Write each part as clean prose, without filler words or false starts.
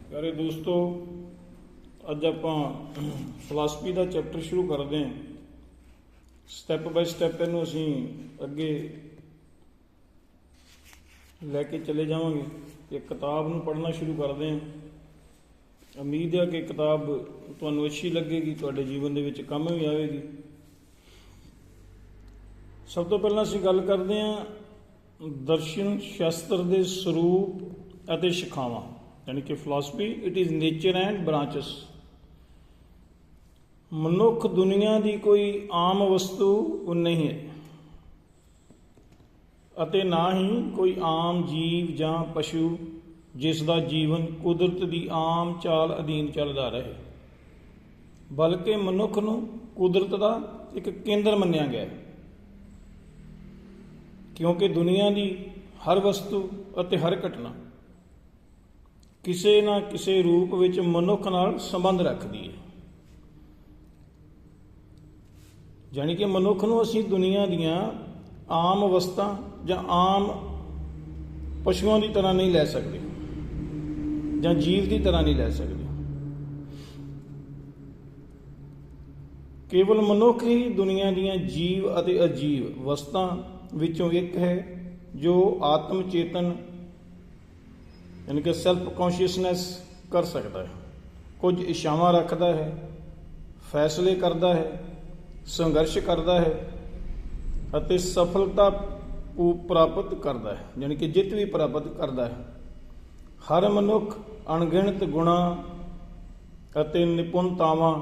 प्यारे दोस्तों, अज आपां फिलासफी का चैप्टर शुरू करते हैं। स्टैप बाय स्टैप इनू असीं अगे लैके चले जावांगे। एक किताब नू पढ़ना शुरू करते हैं। उम्मीद है कि किताब तुहानू अच्छी लगेगी, तुहाडे जीवन दे विच काम भी आएगी। सब तो पहलां असीं गल करते हैं दर्शन शास्त्र के स्वरूप अते शिखावां, यानी कि philosophy it is nature and branches. मनुख दुनिया की कोई आम वस्तु नहीं है अते ना ही कोई आम जीव जां पशु जिसका जीवन कुदरत की आम चाल अधीन चलता रहे, बल्कि मनुख नूं कुदरत का एक केंद्र मन्निया गया है, क्योंकि दुनिया की हर वस्तु अते हर घटना किसी ना किसी रूप विच मनुख नाल संबंध रखती है। यानी कि मनुख नूं असीं दुनिया दियां आम वस्तां जां आम पशुओं की तरह नहीं लै सकते, जां जीव की तरह नहीं लै सकते। केवल मनुख ही दुनिया दियां जीव अते अजीव वस्तां विचों एक है जो आत्म चेतन यानी कि सैल्फ कॉन्शियसनैस कर सकता है, कुछ इच्छावां रखता है, फैसले करता है, संघर्ष करता है अते सफलता प्राप्त करता है, यानी कि जित भी प्राप्त करता है। हर मनुख अणगिणत गुणां अते निपुणतावां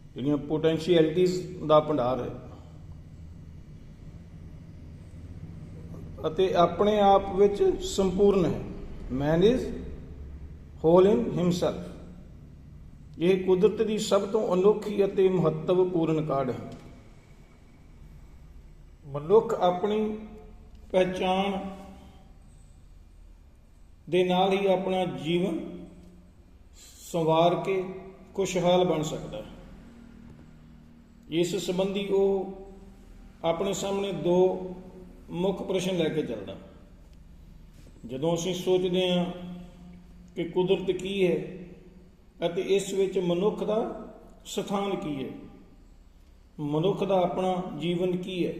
जिहड़ियां पोटैंशियलिटीज़ दा भंडार है अते अपने आप विच संपूर्ण है। मैन इज होल इन हिमसैल्फ। यह कुदरत की सब तो अनोखी अते महत्वपूर्ण काਢ है। मनुख अपनी पहचान दे नाल ही अपना जीवन संवार के खुशहाल बन सकता है। इस संबंधी वो अपने सामने दो मुख प्रश्न लैके चलता। जदों असीं सोचते हैं कि कुदरत की है अते इस विच मनुख का स्थान की है, मनुख का अपना जीवन की है,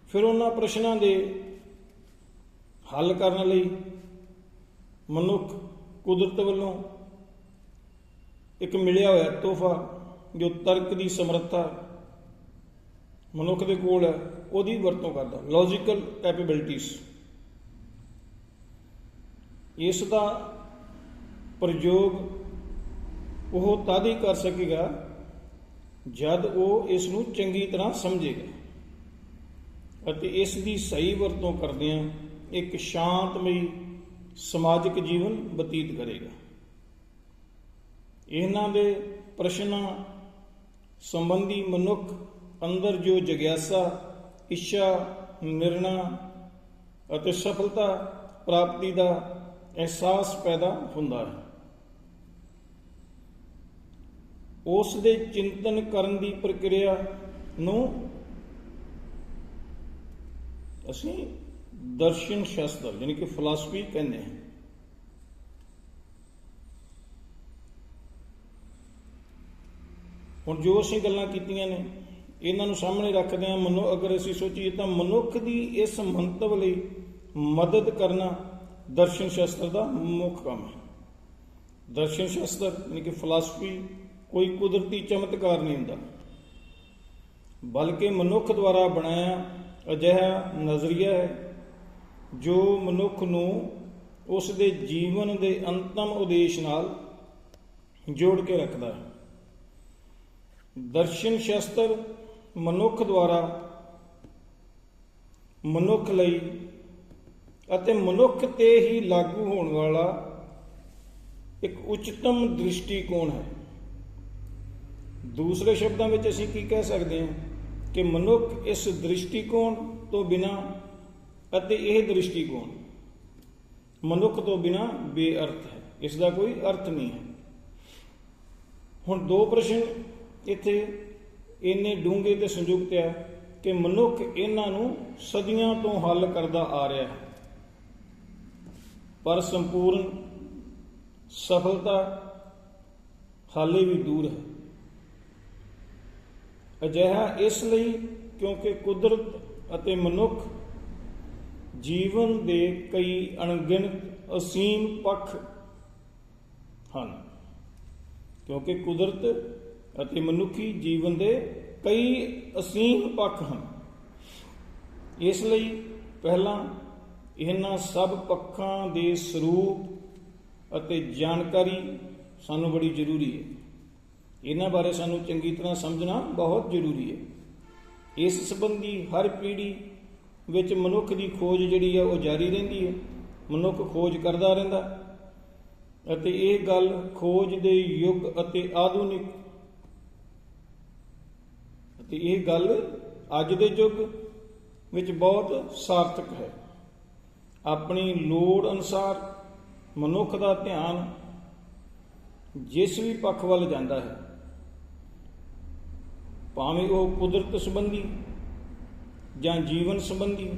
फिर उन्हां प्रश्नां दे हल करने लई मनुख कुदरत वल्लों एक मिलिया होया तोहफा जो तर्क की समर्था मनुख दे कोल है उहदी वरतों करदा, लॉजिकल कैपेबिलिटीज़। इसका प्रयोग वह तद ही कर सकेगा जब वो इसनूं चंगी तरह समझेगा अते इसकी सही वरतों करदिआं एक शांतमई समाजिक जीवन बतीत करेगा। इन्हां दे प्रश्नां संबंधी मनुख अंदर जो जिग्यासा, इच्छा, निर्णय अते सफलता प्राप्ति का एहसास पैदा हुंदा है। उस दे चिंतन करन दी प्रक्रिया नूं असीं दर्शन शास्त्र यानी कि फिलासफी कहते हैं। हुण जो असीं गल्लां कीतियां ने इन्हां नूं सामने रखदे हां, मनो अगर असीं सोचीए तां मनुख दी इस मंतव लई मदद करना दर्शन शास्त्र का मुख्य काम है। दर्शन शास्त्र यानी कि फिलासफी कोई कुदरती चमत्कार नहीं होता, बल्कि मनुख द्वारा बनाया अजिहा नज़रिया है जो मनुख नूं उस दे जीवन के अंतम उद्देश नाल जोड़ के रखता है। दर्शन शास्त्र मनुख द्वारा मनुख लई अते मनुख ते ही लागू होने वाला एक उच्चतम दृष्टिकोण है। दूसरे शब्दों में असीं की कह सकते हैं कि मनुख इस दृष्टिकोण तो बिना अते यह दृष्टिकोण मनुख तो बिना बेअर्थ है, इसका कोई अर्थ नहीं है। हुण दो प्रश्न इत्थे इन्ने डूंघे ते संयुक्त है कि मनुख इन्हां नूं सदियां तो हल करदा आ रहा है, पर संपूर्ण ਸਫਲਤਾ ਹਾਲੇ ਵੀ ਦੂਰ ਹੈ। ਅਜਿਹਾ ਇਸ ਲਈ ਕਿਉਂਕਿ ਕੁਦਰਤ ਅਤੇ ਮਨੁੱਖ ਜੀਵਨ ਦੇ ਕਈ ਅਣਗਿਣਤ ਅਸੀਮ ਪੱਖ ਹਨ। ਕਿਉਂਕਿ ਕੁਦਰਤ ਅਤੇ ਮਨੁੱਖੀ ਜੀਵਨ ਦੇ ਕਈ ਅਸੀਮ ਪੱਖ ਹਨ। ਇਸ ਲਈ ਪਹਿਲਾਂ ਇਹਨਾਂ ਸਭ ਪੱਖਾਂ ਦੇ ਸਰੂਪ ਅਤੇ ਜਾਣਕਾਰੀ ਸਾਨੂੰ ਬੜੀ ਜ਼ਰੂਰੀ ਹੈ। ਇਹਨਾਂ ਬਾਰੇ ਸਾਨੂੰ ਚੰਗੀ ਤਰ੍ਹਾਂ ਸਮਝਣਾ ਬਹੁਤ ਜ਼ਰੂਰੀ ਹੈ। ਇਸ ਸੰਬੰਧੀ ਹਰ ਪੀੜ੍ਹੀ ਵਿੱਚ ਮਨੁੱਖ ਦੀ ਖੋਜ ਜਿਹੜੀ ਹੈ ਉਹ ਜਾਰੀ ਰਹਿੰਦੀ ਹੈ। ਮਨੁੱਖ ਖੋਜ ਕਰਦਾ ਰਹਿੰਦਾ ਅਤੇ ਇਹ ਗੱਲ ਖੋਜ ਦੇ ਯੁੱਗ ਅਤੇ ਆਧੁਨਿਕ ਅਤੇ ਇਹ ਗੱਲ ਅੱਜ ਦੇ ਯੁੱਗ ਵਿੱਚ ਬਹੁਤ ਸਾਰਥਕ ਹੈ। ਆਪਣੀ ਲੋੜ ਅਨੁਸਾਰ ਮਨੁੱਖ ਦਾ ਧਿਆਨ ਜਿਸ ਵੀ ਪੱਖ ਵੱਲ ਜਾਂਦਾ ਹੈ, ਭਾਵੇਂ ਉਹ ਕੁਦਰਤ ਸੰਬੰਧੀ ਜਾਂ ਜੀਵਨ ਸੰਬੰਧੀ,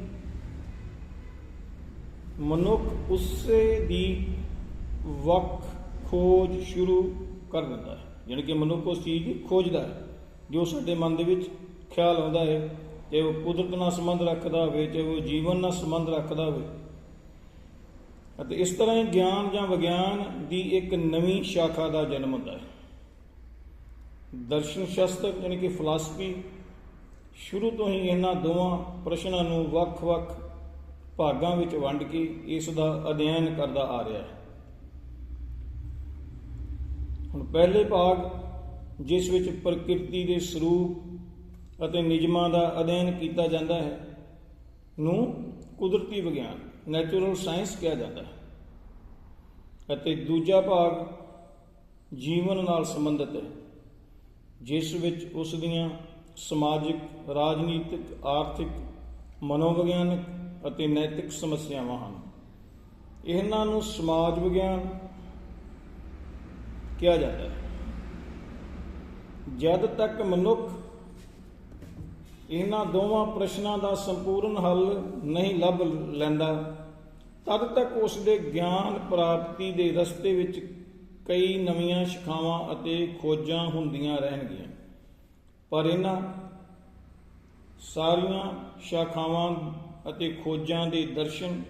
ਮਨੁੱਖ ਉਸੇ ਦੀ ਵੱਖ ਖੋਜ ਸ਼ੁਰੂ ਕਰ ਦਿੰਦਾ ਹੈ। ਯਾਨੀ ਕਿ ਮਨੁੱਖ ਉਸ ਚੀਜ਼ ਦੀ ਖੋਜਦਾ ਹੈ ਜੋ ਸਾਡੇ ਮਨ ਦੇ ਵਿੱਚ ਖਿਆਲ ਆਉਂਦਾ ਹੈ, ਚਾਹੇ ਉਹ ਕੁਦਰਤ ਨਾਲ ਸੰਬੰਧ ਰੱਖਦਾ ਹੋਵੇ, ਚਾਹੇ ਉਹ ਜੀਵਨ ਨਾਲ ਸੰਬੰਧ ਰੱਖਦਾ ਹੋਵੇ। ਅਤੇ ਇਸ ਤਰ੍ਹਾਂ ਹੀ ਗਿਆਨ ਜਾਂ ਵਿਗਿਆਨ ਦੀ ਇੱਕ ਨਵੀਂ ਸ਼ਾਖਾ ਦਾ ਜਨਮ ਹੁੰਦਾ ਹੈ। ਦਰਸ਼ਨ ਸ਼ਾਸਤਰ ਯਾਨੀ ਕਿ ਫਿਲਾਸਫੀ ਸ਼ੁਰੂ ਤੋਂ ਹੀ ਇਹਨਾਂ ਦੋਵਾਂ ਪ੍ਰਸ਼ਨਾਂ ਨੂੰ ਵੱਖ-ਵੱਖ ਭਾਗਾਂ ਵਿੱਚ ਵੰਡ ਕੇ ਇਸ ਦਾ ਅਧਿਐਨ ਕਰਦਾ ਆ ਰਿਹਾ ਹੈ। ਹੁਣ ਪਹਿਲੇ ਭਾਗ, ਜਿਸ ਵਿੱਚ ਪ੍ਰਕਿਰਤੀ ਦੇ ਸਰੂਪ ਅਤੇ ਨਿਯਮਾਂ ਦਾ ਅਧਿਐਨ ਕੀਤਾ ਜਾਂਦਾ ਹੈ, ਨੂੰ ਕੁਦਰਤੀ ਵਿਗਿਆਨ ਨੈਚੁਰਲ ਸਾਇੰਸ ਕਿਹਾ ਜਾਂਦਾ ਹੈ। ਅਤੇ ਦੂਜਾ ਭਾਗ ਜੀਵਨ ਨਾਲ ਸੰਬੰਧਿਤ ਹੈ, ਜਿਸ ਵਿੱਚ ਉਸ ਦੀਆਂ ਸਮਾਜਿਕ, ਰਾਜਨੀਤਿਕ, ਆਰਥਿਕ, ਮਨੋਵਿਗਿਆਨਕ ਅਤੇ ਨੈਤਿਕ ਸਮੱਸਿਆਵਾਂ ਹਨ। ਇਹਨਾਂ ਨੂੰ ਸਮਾਜ ਵਿਗਿਆਨ ਕਿਹਾ ਜਾਂਦਾ ਹੈ। ਜਦ ਤੱਕ ਮਨੁੱਖ ਇਹਨਾਂ ਦੋਵਾਂ ਪ੍ਰਸ਼ਨਾਂ ਦਾ ਸੰਪੂਰਨ ਹੱਲ ਨਹੀਂ ਲੱਭ ਲੈਂਦਾ, ਤਦ ਤੱਕ ਉਸ ਦੇ ਗਿਆਨ ਪ੍ਰਾਪਤੀ ਦੇ ਰਸਤੇ ਵਿੱਚ ਕਈ ਨਵੀਆਂ ਸ਼ਾਖਾਵਾਂ ਅਤੇ ਖੋਜਾਂ ਹੁੰਦੀਆਂ ਰਹਿਣਗੀਆਂ। ਪਰ ਇਹਨਾਂ ਸਾਰੀਆਂ ਸ਼ਾਖਾਵਾਂ ਅਤੇ ਖੋਜਾਂ ਦੇ ਦਰਸ਼ਨ,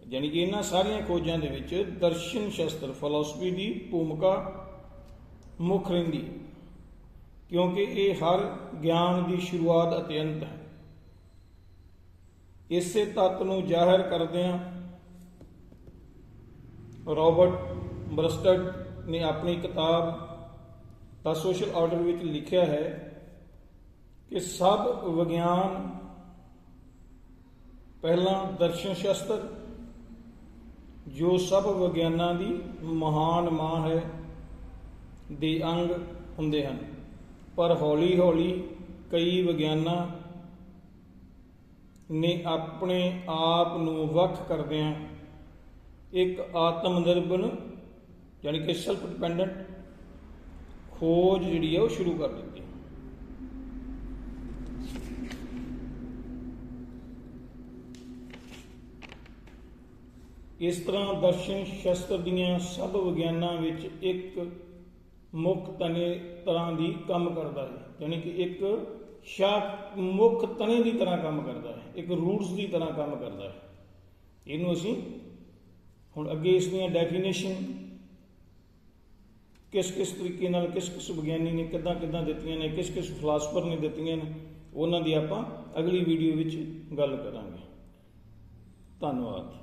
ਯਾਨੀ ਕਿ ਇਹਨਾਂ ਸਾਰੀਆਂ ਖੋਜਾਂ ਦੇ ਵਿੱਚ ਦਰਸ਼ਨ ਸ਼ਾਸਤਰ ਫਿਲਾਸਫੀ ਦੀ ਭੂਮਿਕਾ ਮੁੱਖ ਰਹਿੰਦੀ, ਕਿਉਂਕਿ ਇਹ ਹਰ ਗਿਆਨ ਦੀ ਸ਼ੁਰੂਆਤ ਅਤੇ ਅੰਤ ਹੈ। ਇਸੇ ਤੱਤ ਨੂੰ ਜ਼ਾਹਿਰ ਕਰਦਿਆਂ ਰੌਬਰਟ ਬਰਸਟਡ ਨੇ ਆਪਣੀ ਕਿਤਾਬ ਦਾ ਸੋਸ਼ਲ ਆਰਡਰ ਵਿੱਚ ਲਿਖਿਆ ਹੈ ਕਿ ਸਭ ਵਿਗਿਆਨ ਪਹਿਲਾਂ ਦਰਸ਼ਨ ਸ਼ਾਸਤਰ, ਜੋ ਸਭ ਵਿਗਿਆਨਾਂ ਦੀ ਮਹਾਨ ਮਾਂ ਹੈ, ਦੇ ਅੰਗ ਹੁੰਦੇ ਹਨ। ਪਰ ਹੌਲੀ-ਹੌਲੀ ਕਈ ਵਿਗਿਆਨਾਂ ਨੇ ਆਪਣੇ ਆਪ ਨੂੰ ਵੱਖ ਕਰਦਿਆਂ ਇੱਕ ਆਤਮ ਨਿਰਭਰ ਯਾਨੀ ਕਿ ਸੈਲਫ ਡਿਪੈਂਡੈਂਟ ਖੋਜ ਜਿਹੜੀ ਹੈ ਉਹ ਸ਼ੁਰੂ ਕਰ ਦਿੱਤੀ। ਇਸ ਤਰ੍ਹਾਂ ਦਰਸ਼ਨ ਸ਼ਾਸਤਰ ਦੀਆਂ ਸਭ ਵਿਗਿਆਨਾਂ ਵਿੱਚ ਇੱਕ ਮੁੱਖ ਤਰ੍ਹਾਂ ਦੀ ਕੰਮ ਕਰਦਾ ਹੈ, ਯਾਨੀ ਕਿ ਇੱਕ ਮੁੱਖ ਤਣੇ ਦੀ ਤਰ੍ਹਾਂ ਕੰਮ ਕਰਦਾ ਹੈ, ਇੱਕ ਰੂਟਸ ਦੀ ਤਰ੍ਹਾਂ ਕੰਮ ਕਰਦਾ ਹੈ। ਇਹਨੂੰ ਅਸੀਂ ਹੁਣ ਅੱਗੇ ਇਸ ਦੀਆਂ ਡੈਫੀਨੇਸ਼ਨ ਕਿਸ ਤਰੀਕੇ ਨਾਲ ਕਿਸ ਵਿਗਿਆਨੀ ਨੇ ਕਿੱਦਾਂ ਦਿੱਤੀਆਂ ਨੇ, ਕਿਸ ਫਿਲਾਸਫਰ ਨੇ ਦਿੱਤੀਆਂ ਨੇ, ਉਹਨਾਂ ਦੀ ਆਪਾਂ ਅਗਲੀ ਵੀਡੀਓ ਵਿੱਚ ਗੱਲ ਕਰਾਂਗੇ। ਧੰਨਵਾਦ।